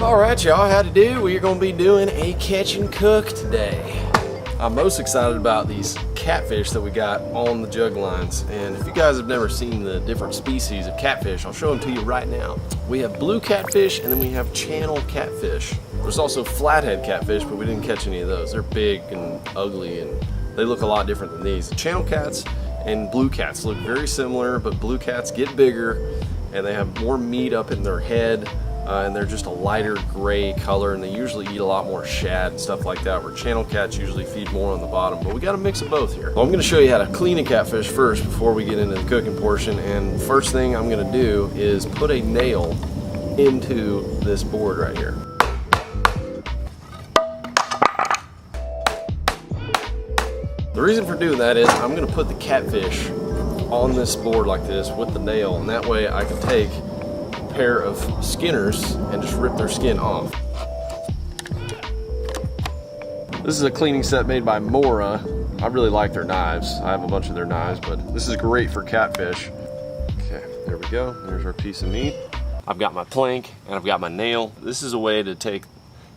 Alright y'all, how to do? We're going to be doing a catch and cook today. I'm most excited about these catfish that we got on the jug lines. And if you guys have never seen the different species of catfish, I'll show them to you right now. We have blue catfish and then we have channel catfish. There's also flathead catfish, but we didn't catch any of those. They're big and ugly and they look a lot different than these. The channel cats and blue cats look very similar, but blue cats get bigger and they have more meat up in their head. And they're just a lighter gray color, and they usually eat a lot more shad and stuff like that, where channel cats usually feed more on the bottom, but we got a mix of both here. Well, I'm going to show you how to clean a catfish first before we get into the cooking portion, and first thing I'm going to do is put a nail into this board right here. The reason for doing that is I'm going to put the catfish on this board like this with the nail, and that way I can take pair of skinners and just rip their skin off. This is a cleaning set made by Mora. I really like their knives. I have a bunch of their knives, but this is great for catfish. Okay, there we go. There's our piece of meat. I've got my plank and I've got my nail. This is a way to take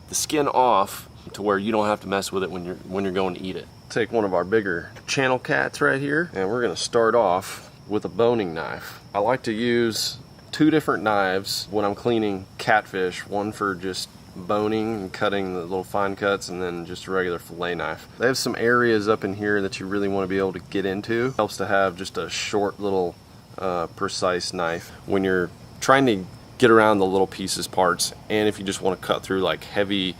the skin off to where you don't have to mess with it when you're going to eat it. Take one of our bigger channel cats right here, and we're gonna start off with a boning knife. I like to use two different knives when I'm cleaning catfish, one for just boning and cutting the little fine cuts, and then just a regular fillet knife. They have some areas up in here that you really want to be able to get into. Helps to have just a short little precise knife when you're trying to get around the little pieces parts, and if you just want to cut through like heavy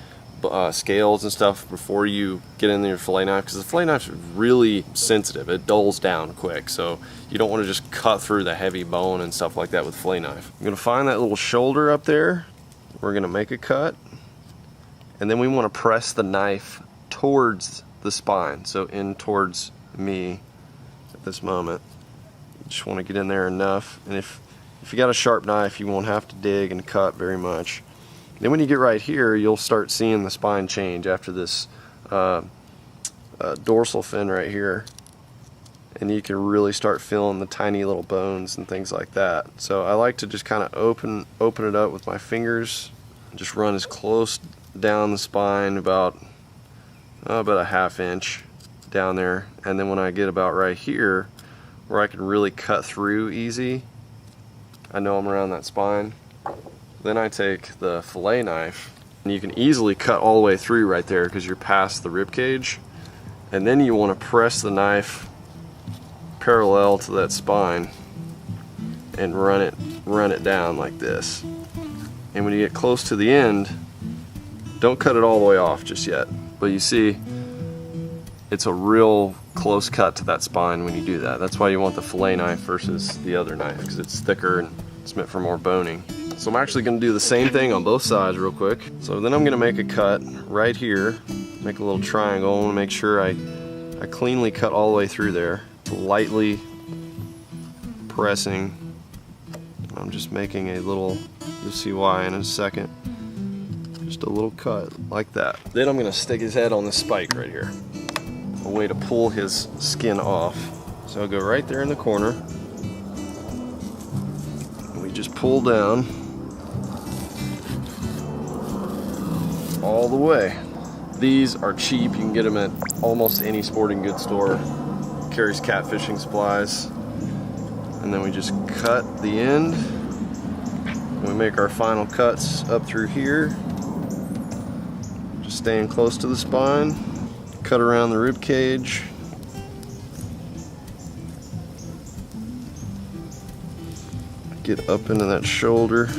scales and stuff before you get in your fillet knife, because the fillet knife is really sensitive. It dulls down quick, so you don't want to just cut through the heavy bone and stuff like that with fillet knife. I'm going to find that little shoulder up there. We're going to make a cut, and then we want to press the knife towards the spine, so in towards me at this moment. You just want to get in there enough, and if you got a sharp knife, you won't have to dig and cut very much. Then when you get right here, you'll start seeing the spine change after this dorsal fin right here, and you can really start feeling the tiny little bones and things like that. So I like to just kind of open it up with my fingers and just run as close down the spine about a ½ inch down there, and then when I get about right here where I can really cut through easy, I know I'm around that spine. Then I take the fillet knife, and you can easily cut all the way through right there because you're past the rib cage. And then you want to press the knife parallel to that spine and run it down like this. And when you get close to the end, don't cut it all the way off just yet. But you see, it's a real close cut to that spine when you do that. That's why you want the fillet knife versus the other knife, because it's thicker and it's meant for more boning. So I'm actually going to do the same thing on both sides real quick. So then I'm going to make a cut right here, make a little triangle. I want to make sure I cleanly cut all the way through there, lightly pressing. I'm just making a little, you'll see why in a second, just a little cut like that. Then I'm going to stick his head on this spike right here, a way to pull his skin off. So I'll go right there in the corner, and we just pull down all the way. These are cheap. You can get them at almost any sporting goods store. Carries catfishing supplies. And then we just cut the end. We make our final cuts up through here. Just staying close to the spine. Cut around the rib cage. Get up into that shoulder.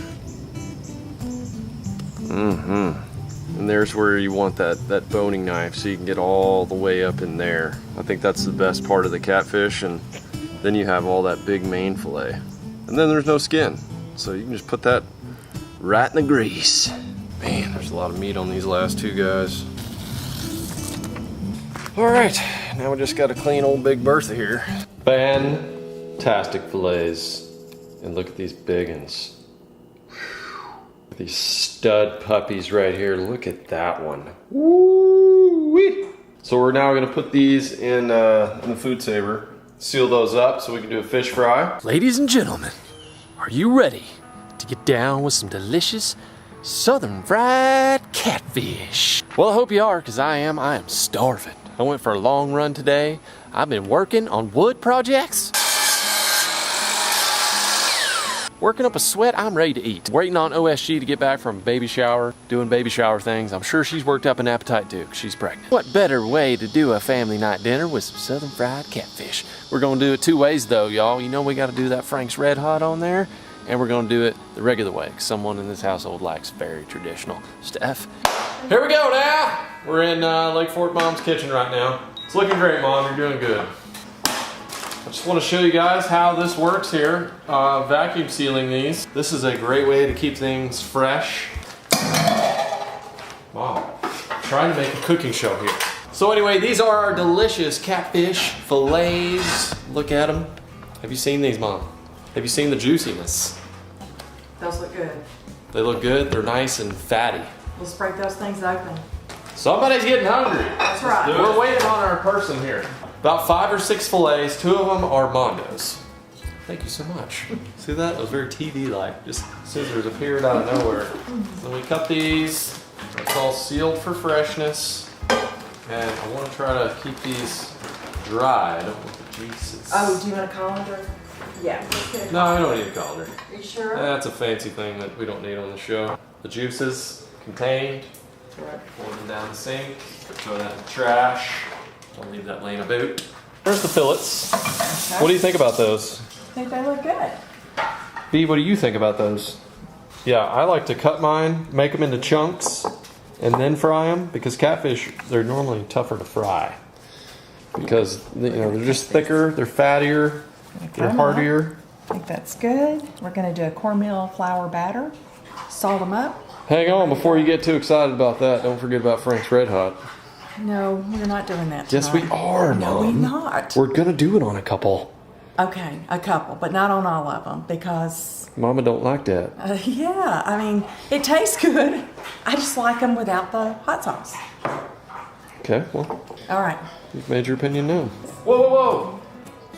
And there's where you want that boning knife, so you can get all the way up in there. I think that's the best part of the catfish, and then you have all that big main fillet. And then there's no skin, so you can just put that right in the grease. Man, there's a lot of meat on these last two guys. All right, now we just got to clean old Big Bertha here. Fantastic fillets. And look at these big ones. These stud puppies right here. Look at that one. Woo-wee. So we're now going to put these in the food saver, seal those up so we can do a fish fry. Ladies and gentlemen, are you ready to get down with some delicious Southern fried catfish. Well, I hope you are, because I am. I am starving. I went for a long run today. I've been working on wood projects. Working up a sweat, I'm ready to eat. Waiting on OSG to get back from baby shower, doing baby shower things. I'm sure she's worked up an appetite too, 'cause she's pregnant. What better way to do a family night dinner with some southern fried catfish? We're gonna do it 2 ways though, y'all. You know we gotta do that Frank's Red Hot on there, and we're gonna do it the regular way, 'cause someone in this household likes very traditional stuff. Here we go now. We're in Lake Fork Mom's kitchen right now. It's looking great, Mom, you're doing good. I just want to show you guys how this works here. Vacuum sealing these. This is a great way to keep things fresh. Wow, trying to make a cooking show here. So anyway, these are our delicious catfish fillets. Look at them. Have you seen these, Mom? Have you seen the juiciness? Those look good. They look good. They're nice and fatty. Let's break those things open. Somebody's getting hungry. That's right. We're waiting on our person here. About 5 or 6 fillets, 2 of them are Mondos. Thank you so much. See that? It was very TV-like. Just scissors appeared out of nowhere. So we cut these. It's all sealed for freshness. And I want to try to keep these dry. I don't want the juices. Oh, do you want a colander? Yeah. Let's get a No, I don't need a colander. Are you sure? That's a fancy thing that we don't need on the show. The juices contained. Right. Pour them down the sink. Throw that in the trash. Don't leave that laying about. There's the fillets. Okay. What do you think about those? I think they look good. B, what do you think about those? Yeah, I like to cut mine, make them into chunks, and then fry them, because catfish, they're normally tougher to fry. Because, you know, they're just thicker, they're fattier, they're heartier. I think that's good. We're going to do a cornmeal flour batter. Salt them up. Hang on, before you get too excited about that, don't forget about Frank's Red Hot. No, we're not doing that tonight. Yes, we are, No, Mom. we're not. We're gonna do it on a couple. Okay, a couple, but not on all of them, because... Mama don't like that. Yeah, I mean, it tastes good. I just like them without the hot sauce. Okay, well, All right. you've made your opinion known. Whoa, whoa, whoa!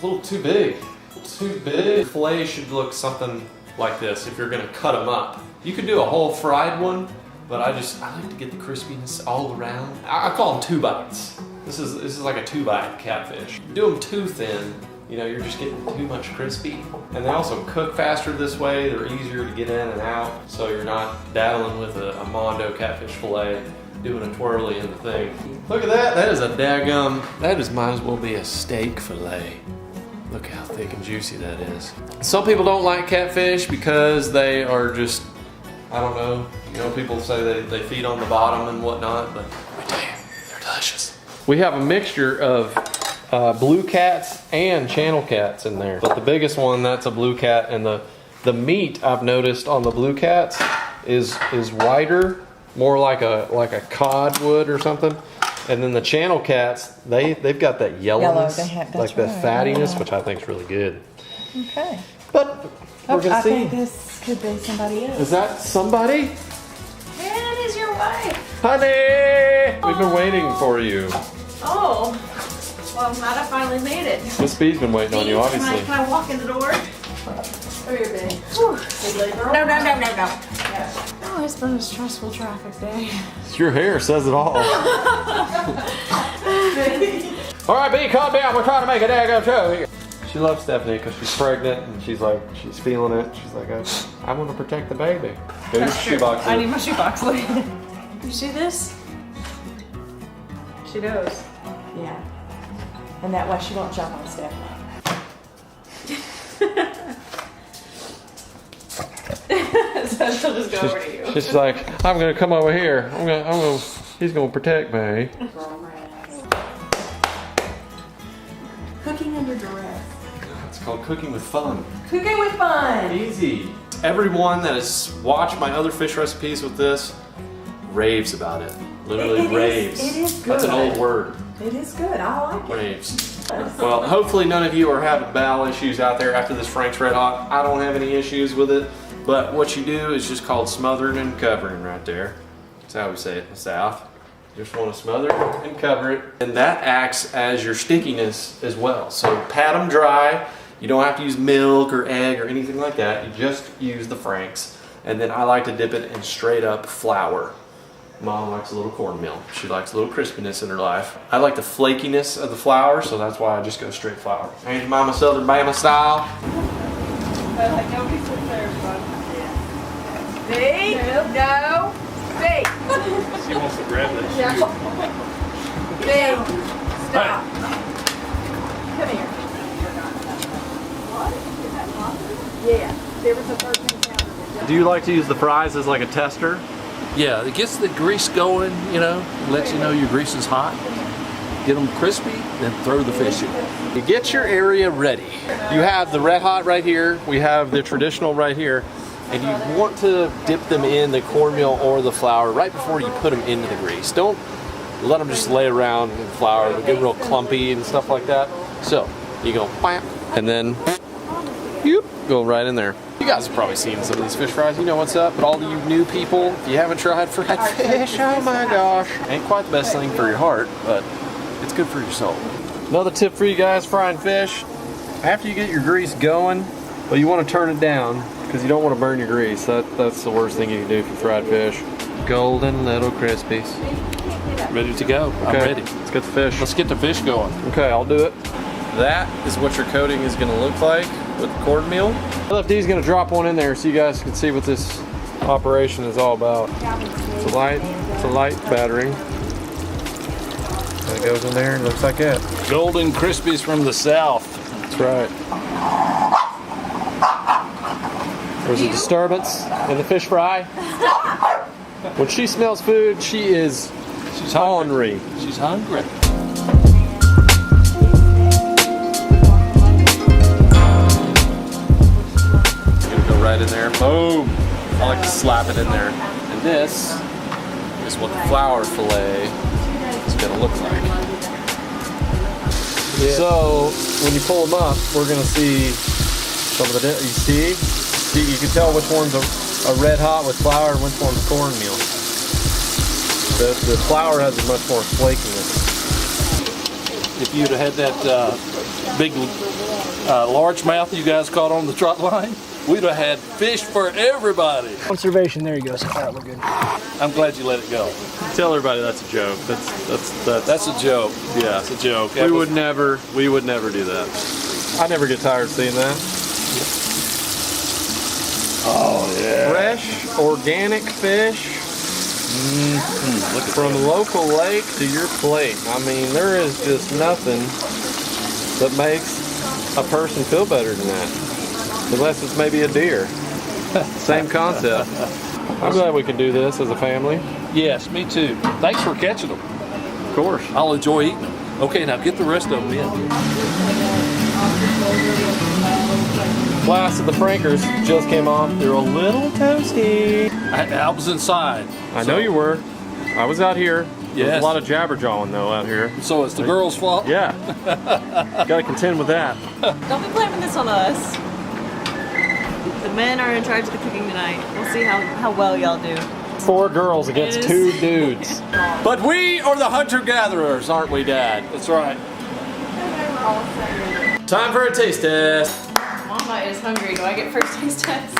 A little too big. A little too big. Filet should look something like this if you're gonna cut them up. You could do a whole fried one, but I like to get the crispiness all around. I call them 2 bites. This is like a 2-bite catfish. Do them too thin, you know, you're just getting too much crispy. And they also cook faster this way. They're easier to get in and out, so you're not daddling with a Mondo catfish fillet, doing a twirly in the thing. Look at that. That is a daggum. That might as well be a steak fillet. Look how thick and juicy that is. Some people don't like catfish because they are just, I don't know. You know, people say they feed on the bottom and whatnot, but I tell you, they're delicious. We have a mixture of blue cats and channel cats in there. But the biggest one, that's a blue cat, and the meat I've noticed on the blue cats is whiter, more like a cod would or something. And then the channel cats, they've got that yellowness, like that fattiness, which I think is really good. Okay. But we're gonna I see. think this could be somebody else. Is that somebody? Yeah, it is your wife. Honey! We've been waiting for you. Oh, well, I'm glad I finally made it. Miss B's been waiting on you, obviously. Can I walk in the door? Come here, baby. Big girl. No. Oh, it's been a stressful traffic day. Your hair says it all. All right, B, calm down. We're trying to make a daggone show here. She loves Stephanie because she's pregnant and she's feeling it. She's like, I want to protect the baby. Go to your shoebox. I need my shoebox. Look. You see this? She knows. Yeah. And that way she won't jump on Stephanie. So she'll just go over to you. She's like, I'm gonna come over here. He's gonna protect me. Cooking under duress. It's called cooking with fun. Cooking with fun. Easy. Everyone that has watched my other fish recipes with this raves about it. Literally raves. It is good. That's an old word. It is good. I like it. Raves. Well, hopefully none of you are having bowel issues out there after this Frank's Red Hot. I don't have any issues with it. But what you do is just called smothering and covering right there. That's how we say it in the South. You just want to smother it and cover it. And that acts as your stickiness as well. So pat them dry. You don't have to use milk or egg or anything like that. You just use the Frank's. And then I like to dip it in straight up flour. Mom likes a little cornmeal. She likes a little crispiness in her life. I like the flakiness of the flour, so that's why I just go straight flour. Ain't Mama Southern Bama style? Like nobody sits there, everybody. B, no, B, She wants to grab that yeah. shoe. B, stop. Come here. Yeah, there was a 13 pounder. Do you like to use the fries as like a tester? Yeah, it gets the grease going, you know, lets you know your grease is hot. Get them crispy, then throw the fish in. You get your area ready. You have the red hot right here. We have the traditional right here. And you want to dip them in the cornmeal or the flour right before you put them into the grease. Don't let them just lay around in flour. They get real clumpy and stuff like that. So you go bam, and then you go right in there. You guys have probably seen some of these fish fries. You know what's up. But all you new people, if you haven't tried fried fish, oh my gosh. Ain't quite the best thing for your heart, but it's good for your soul. Another tip for you guys frying fish. After you get your grease going, well, you want to turn it down because you don't want to burn your grease. That's the worst thing you can do for fried fish. Golden little crispies. Ready to go. Okay, I'm ready. let's get the fish. Let's get the fish going. Okay, I'll do it. That is what your coating is going to look like with cornmeal. LFD's going to drop one in there so you guys can see what this operation is all about. It's a light battering. And it goes in there and looks like that. Golden Crispies from the south. That's right. There's a disturbance in the fish fry. When she smells food, she's hungry. She's hungry. Right in there, boom. I like to slap it in there. And this is what the flour fillet is gonna look like. Yeah. So when you pull them up, we're gonna see some of the, you see, you can tell which one's a red hot with flour and which one's cornmeal. The flour has a much more flakiness. If you'd have had that big largemouth you guys caught on the trot line, we'd have had fish for everybody. Conservation, there you go. So, all right, we're good. I'm glad you let it go. Tell everybody that's a joke. That's a joke. Yeah, It's a joke. we would never do that. I never get tired of seeing that. Oh yeah. Fresh, organic fish from local lake to your plate. I mean, there is just nothing that makes a person feel better than that. Unless it's maybe a deer. Same concept. I'm glad we can do this as a family. Yes, me too. Thanks for catching them. Of course. I'll enjoy eating them. Okay, now get the rest of them in. Glass of the Frankers just came off. They're a little toasty. I was inside. I know you were. I was out here. There's Yes. a lot of jabberjawing though out here. So it's the girl's fault? Yeah. Gotta contend with that. Don't be blaming this on us. The men are in charge of the cooking tonight. We'll see how well y'all do. 4 girls against It is. 2 dudes. But we are the hunter-gatherers, aren't we, Dad? That's right. Time for a taste test. Mama is hungry. Do I get first taste test?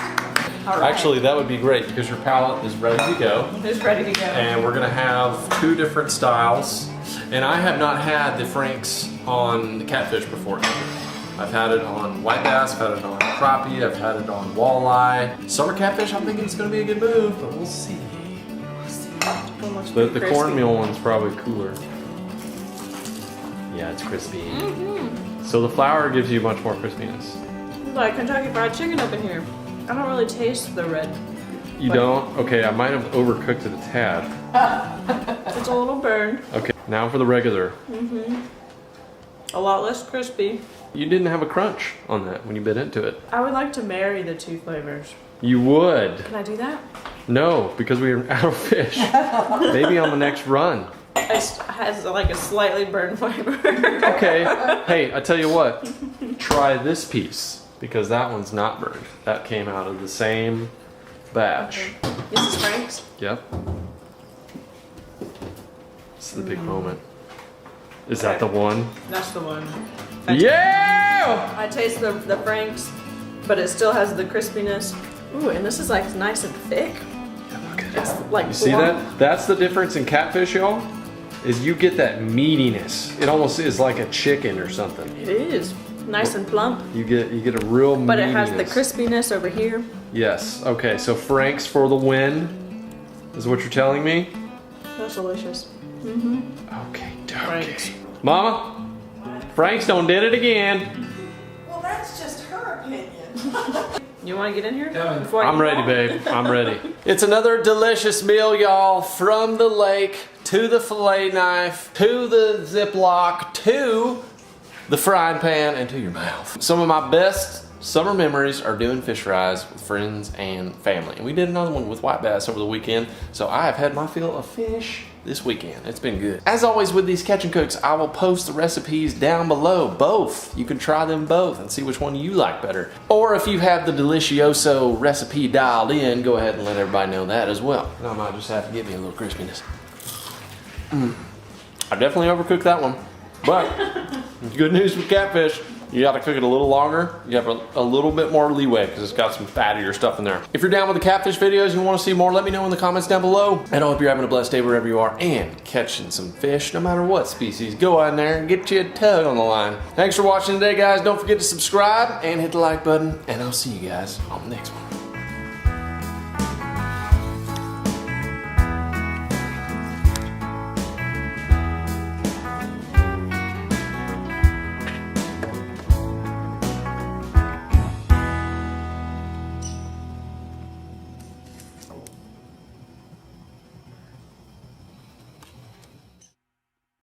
All right. Actually, that would be great because your palate is ready to go. Who's ready to go? And we're gonna have 2 different styles. And I have not had the Franks on the catfish before. I've had it on white bass, I've had it on crappie, I've had it on walleye. Summer catfish, I'm thinking it's gonna be a good move, but we'll see. The cornmeal one's probably cooler. Yeah, it's crispy. So the flour gives you much more crispiness. Like Kentucky Fried Chicken up in here. I don't really taste the red. You don't? Okay, I might have overcooked it a tad. It's a little burned. Okay, now for the regular. A lot less crispy. You didn't have a crunch on that when you bit into it. I would like to marry the 2 flavors. You would. Can I do that? No, because we are out of fish. Maybe on the next run. It has like a slightly burned flavor. Okay, hey, I tell you what. Try this piece, because that one's not burned. That came out of the same batch. This is Frank's. Yep. This is the big moment. Is that the one? That's the one. Yeah! I taste the Frank's, but it still has the crispiness. Ooh, and this is like nice and thick. It's like You see that? That's the difference in catfish, y'all. Is you get that meatiness. It almost is like a chicken or something. It is nice and plump, You get a real but meatiness. it has the crispiness over here. Yes. Okay. So Frank's for the win, is what you're telling me. That's delicious. Okay. Frank's. Mama, Frank's done did it again. Well, that's just her opinion. You want to get in here? I'm ready, babe. I'm ready. It's another delicious meal, y'all. From the lake to the fillet knife to the Ziploc to the frying pan and to your mouth. Some of my best summer memories are doing fish fries with friends and family. And we did another one with white bass over the weekend. So I have had my fill of fish this weekend. It's been good. As always with these catch and cooks, I will post the recipes down below. Both. You can try them both and see which one you like better. Or if you have the Delicioso recipe dialed in, go ahead and let everybody know that as well. And I might just have to give me a little crispiness. I definitely overcooked that one. But good news with catfish, you gotta cook it a little longer. You have a little bit more leeway because it's got some fattier stuff in there. If you're down with the catfish videos and you want to see more, let me know in the comments down below. And I hope you're having a blessed day wherever you are and catching some fish, no matter what species. Go out there and get you a tug on the line. Thanks for watching today, guys. Don't forget to subscribe and hit the like button. And I'll see you guys on the next one.